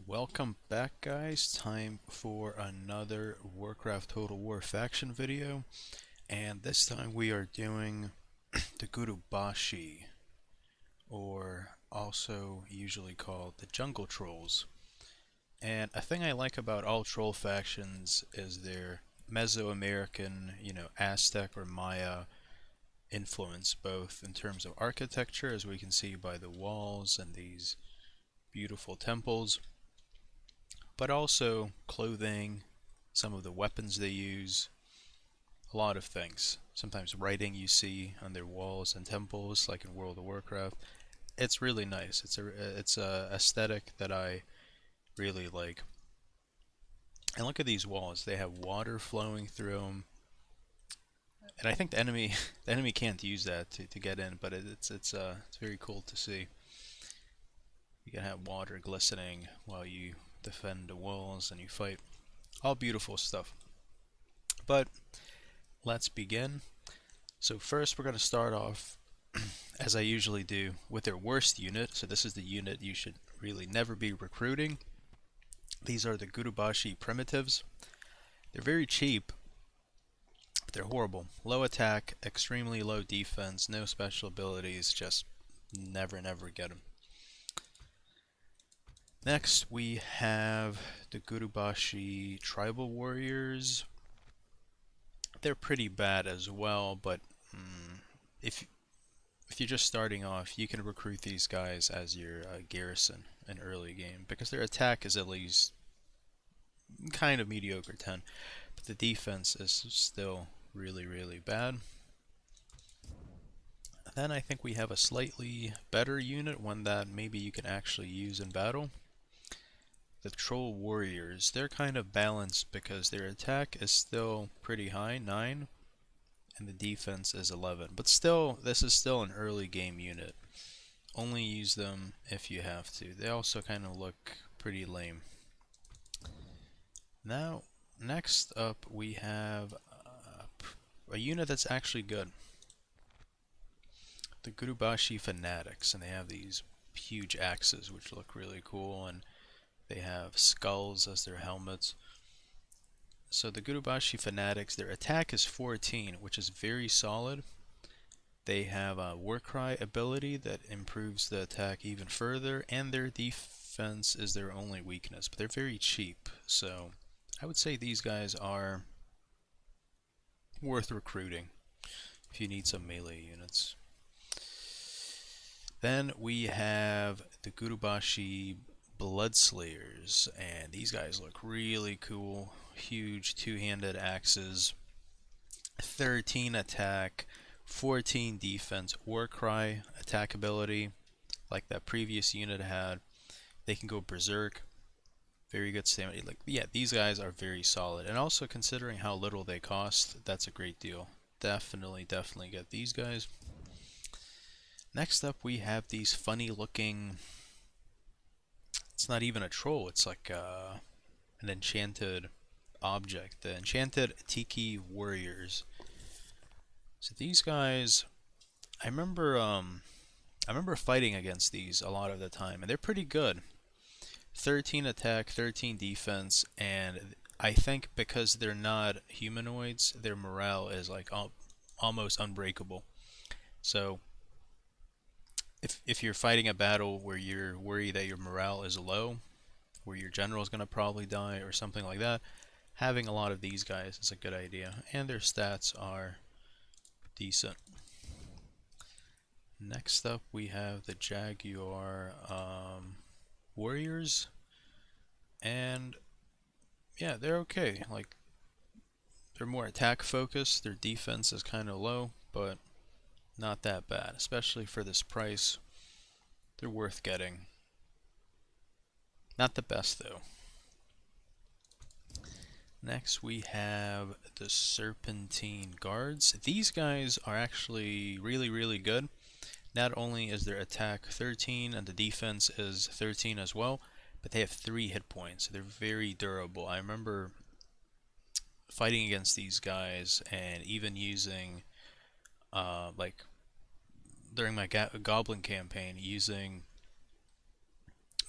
Welcome back, guys. Time for another Warcraft Total War faction video, and this time we are doing the Gurubashi, or also usually called the Jungle Trolls. And a thing I like about all troll factions is their Mesoamerican, Aztec or Maya influence, both in terms of architecture, as we can see by the walls and these beautiful temples, but also clothing, some of the weapons they use, a lot of things. Sometimes writing you see on their walls and temples, like in World of Warcraft. It's really nice. It's a aesthetic that I really like. And look at these walls. They have water flowing through them. And I think the enemy can't use that to get in, but it's very cool to see. You can have water glistening while you defend the walls and you fight. All beautiful stuff. But let's begin. So first we're going to start off, as I usually do, with their worst unit. So this is the unit you should really never be recruiting. These are the Gurubashi primitives. They're very cheap, but they're horrible. Low attack, extremely low defense, no special abilities, just never get them. Next, we have the Gurubashi tribal warriors. They're pretty bad as well, but if you're just starting off, you can recruit these guys as your garrison in early game, because their attack is at least kind of mediocre 10, but the defense is still really bad. Then I think we have a slightly better unit, one that maybe you can actually use in battle. The Troll Warriors. They're kind of balanced because their attack is still pretty high, 9, and the defense is 11. But still, this is still an early game unit. Only use them if you have to. They also kind of look pretty lame. Now, next up we have a unit that's actually good. The Gurubashi Fanatics, and they have these huge axes which look really cool, and they have skulls as their helmets. So the Gurubashi Fanatics, their attack is 14, which is very solid. They have a Warcry ability that improves the attack even further, and their defense is their only weakness, but they're very cheap. So I would say these guys are worth recruiting if you need some melee units. Then we have the Gurubashi Bloodslayers, and these guys look really cool. Huge two-handed axes, 13 attack, 14 defense, Warcry attack ability like that previous unit had. They can go berserk, very good stamina. Like, yeah, these guys are very solid, and also considering how little they cost, that's a great deal. Definitely get these guys. Next up we have these funny looking, it's not even a troll, it's like an enchanted object. The Enchanted Tiki Warriors. So these guys, I remember fighting against these a lot of the time, and they're pretty good. 13 attack, 13 defense, and I think because they're not humanoids, their morale is like almost unbreakable. So if you're fighting a battle where you're worried that your morale is low, where your general is going to probably die or something like that, having a lot of these guys is a good idea, and their stats are decent. Next up we have the Jaguar Warriors, and yeah, they're okay. Like, they're more attack focused, their defense is kind of low, but not that bad, especially for this price. They're worth getting. Not the best though. Next we have the Serpentine Guards. These guys are actually really good. Not only is their attack 13 and the defense is 13 as well, but they have 3 hit points. They're very durable. I remember fighting against these guys, and even using like during my Goblin campaign, using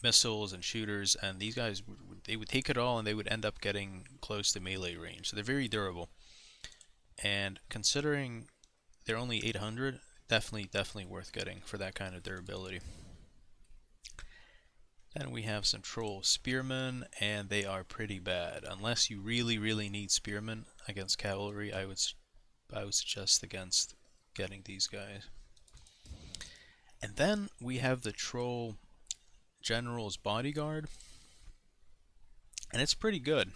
missiles and shooters, and these guys they would take it all, and they would end up getting close to melee range. So they're very durable, and considering they're only 800, definitely worth getting for that kind of durability. Then we have some troll spearmen, and they are pretty bad. Unless you really need spearmen against cavalry, I would suggest against getting these guys. And then we have the troll general's bodyguard, and it's pretty good.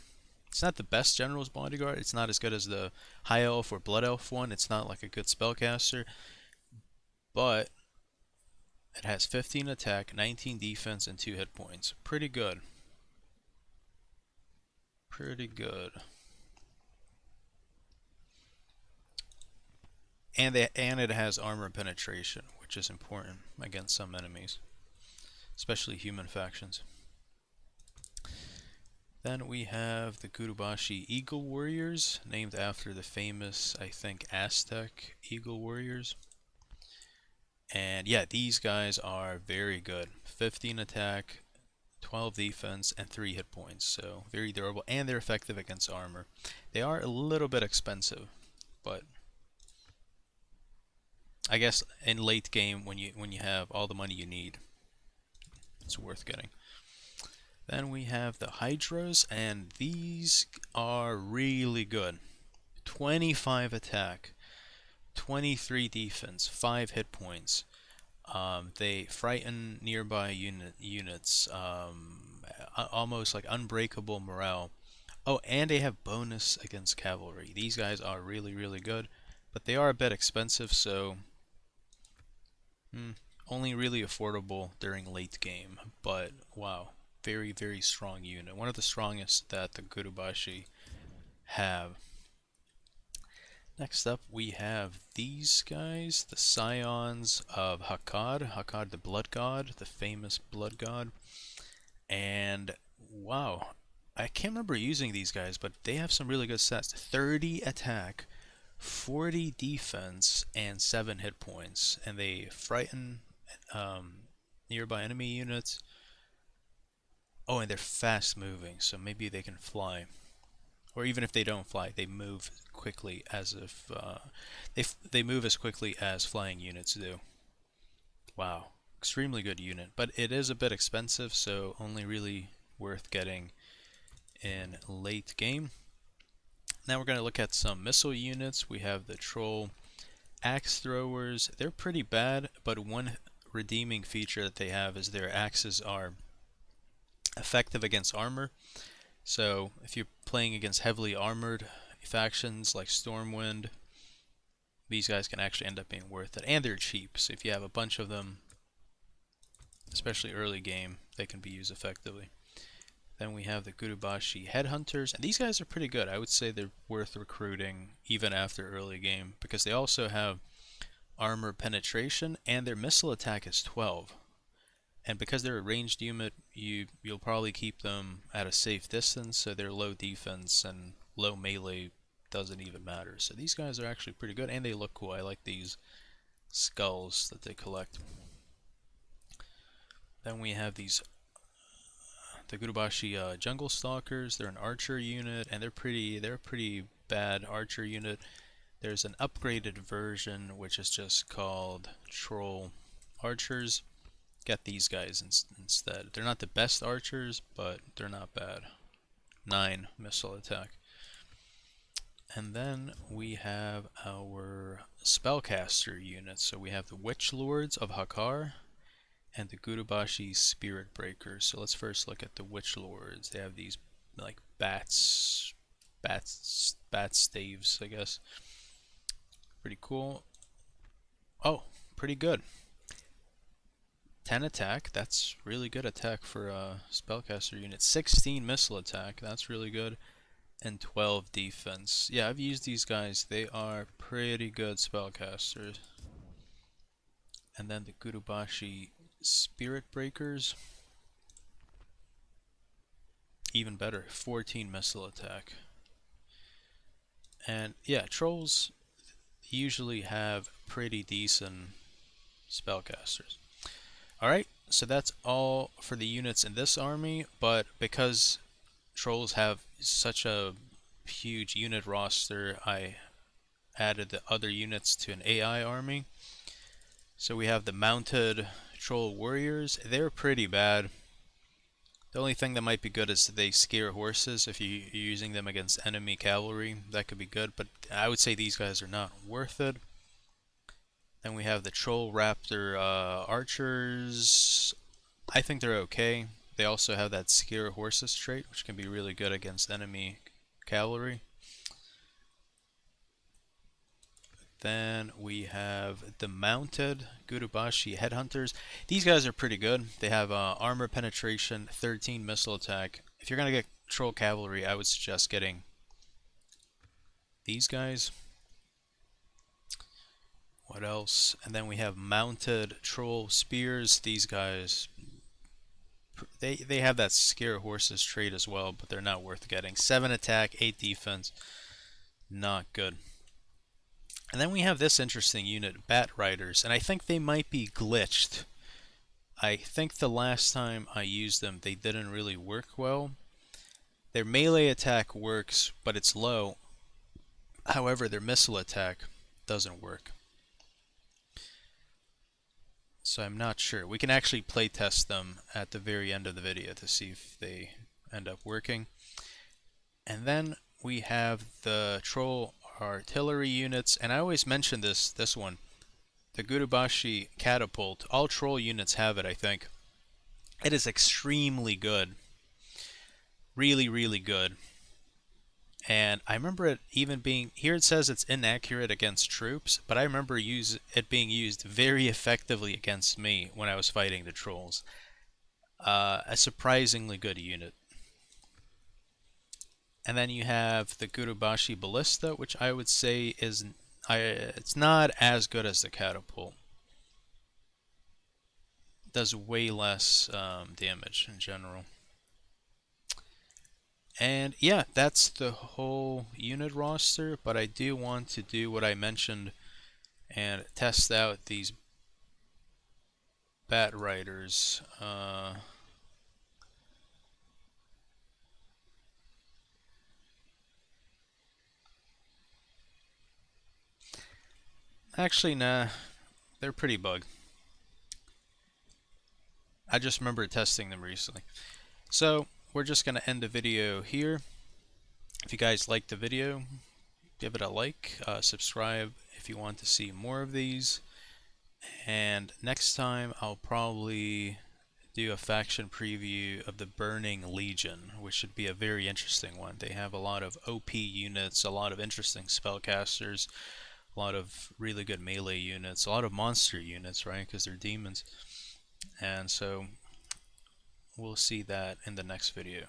It's not the best general's bodyguard. It's not as good as the high elf or blood elf one. It's not like a good spellcaster, but it has 15 attack, 19 defense, and 2 hit points. Pretty good. Pretty good. And it has armor penetration, which is important against some enemies, especially human factions. Then we have the Gurubashi Eagle Warriors, named after the famous, I think, Aztec Eagle Warriors. And yeah, these guys are very good. 15 attack, 12 defense, and 3 hit points. So very durable, and they're effective against armor. They are a little bit expensive, but I guess in late game when you have all the money you need, it's worth getting. Then we have the Hydras, and these are really good. 25 attack, 23 defense, 5 hit points. They frighten nearby units, almost like unbreakable morale. Oh, and they have bonus against cavalry. These guys are really good, but they are a bit expensive, so only really affordable during late game. But wow, very strong unit. One of the strongest that the Gurubashi have. Next up, we have these guys, the Scions of Hakad. Hakad, the Blood God, the famous Blood God. And wow, I can't remember using these guys, but they have some really good stats. 30 attack, 40 defense, and 7 hit points. And they frighten nearby enemy units. Oh, and they're fast moving, so maybe they can fly. Or even if they don't fly, they move quickly as if they move as quickly as flying units do. Wow, extremely good unit, but it is a bit expensive, so only really worth getting in late game. Now we're going to look at some missile units. We have the troll axe throwers. They're pretty bad, but one redeeming feature that they have is their axes are effective against armor. So if you're playing against heavily armored factions like Stormwind, these guys can actually end up being worth it. And they're cheap, so if you have a bunch of them, especially early game, they can be used effectively. Then we have the Gurubashi Headhunters, and these guys are pretty good. I would say they're worth recruiting even after early game, because they also have armor penetration, and their missile attack is 12. And because they're a ranged unit, you'll probably keep them at a safe distance, so their low defense and low melee doesn't even matter. So these guys are actually pretty good, and they look cool. I like these skulls that they collect. Then we have the Gurubashi Jungle Stalkers. They're an archer unit, and they're a pretty bad archer unit. There's an upgraded version which is just called Troll Archers. Get these guys instead. They're not the best archers, but they're not bad. 9 missile attack. And then we have our spellcaster units. So we have the Witch Lords of Hakar and the Gurubashi Spirit Breakers. So let's first look at the Witch Lords. They have these like bat staves, I guess. Pretty cool. Oh, pretty good. 10 attack, that's really good attack for a spellcaster unit. 16 missile attack, that's really good. And 12 defense. Yeah, I've used these guys. They are pretty good spellcasters. And then the Gurubashi Spirit Breakers. Even better, 14 missile attack. And yeah, trolls usually have pretty decent spellcasters. Alright, so that's all for the units in this army, but because trolls have such a huge unit roster, I added the other units to an AI army. So we have the mounted troll warriors. They're pretty bad. The only thing that might be good is they scare horses. If you're using them against enemy cavalry, that could be good, but I would say these guys are not worth it. Then we have the troll raptor archers. I think they're okay. They also have that scare horses trait, which can be really good against enemy cavalry. Then we have the mounted Gurubashi headhunters. These guys are pretty good. They have armor penetration, 13 missile attack. If you're going to get troll cavalry, I would suggest getting these guys. What else? And then we have mounted troll spears. These guys, they have that scare horses trait as well, but they're not worth getting. 7 attack, 8 defense. Not good. And then we have this interesting unit, Bat Riders, and I think they might be glitched. I think the last time I used them, they didn't really work well. Their melee attack works, but it's low. However, their missile attack doesn't work. So I'm not sure. We can actually playtest them at the very end of the video to see if they end up working. And then we have the troll artillery units, and I always mention this one, the Gurubashi catapult. All troll units have it, I think. It is extremely good, really good. And I remember it even being, here it says it's inaccurate against troops, but I remember it being used very effectively against me when I was fighting the trolls. A surprisingly good unit. And then you have the Gurubashi Ballista, which I would say is, it's not as good as the catapult. It does way less damage in general. And yeah, that's the whole unit roster, but I do want to do what I mentioned and test out these Bat Riders. Actually, nah, they're pretty bug. I just remember testing them recently. So, we're just going to end the video here. If you guys liked the video, give it a like, subscribe if you want to see more of these. And next time, I'll probably do a faction preview of the Burning Legion, which should be a very interesting one. They have a lot of OP units, a lot of interesting spellcasters, a lot of really good melee units, a lot of monster units, right? Because they're demons. And so we'll see that in the next video.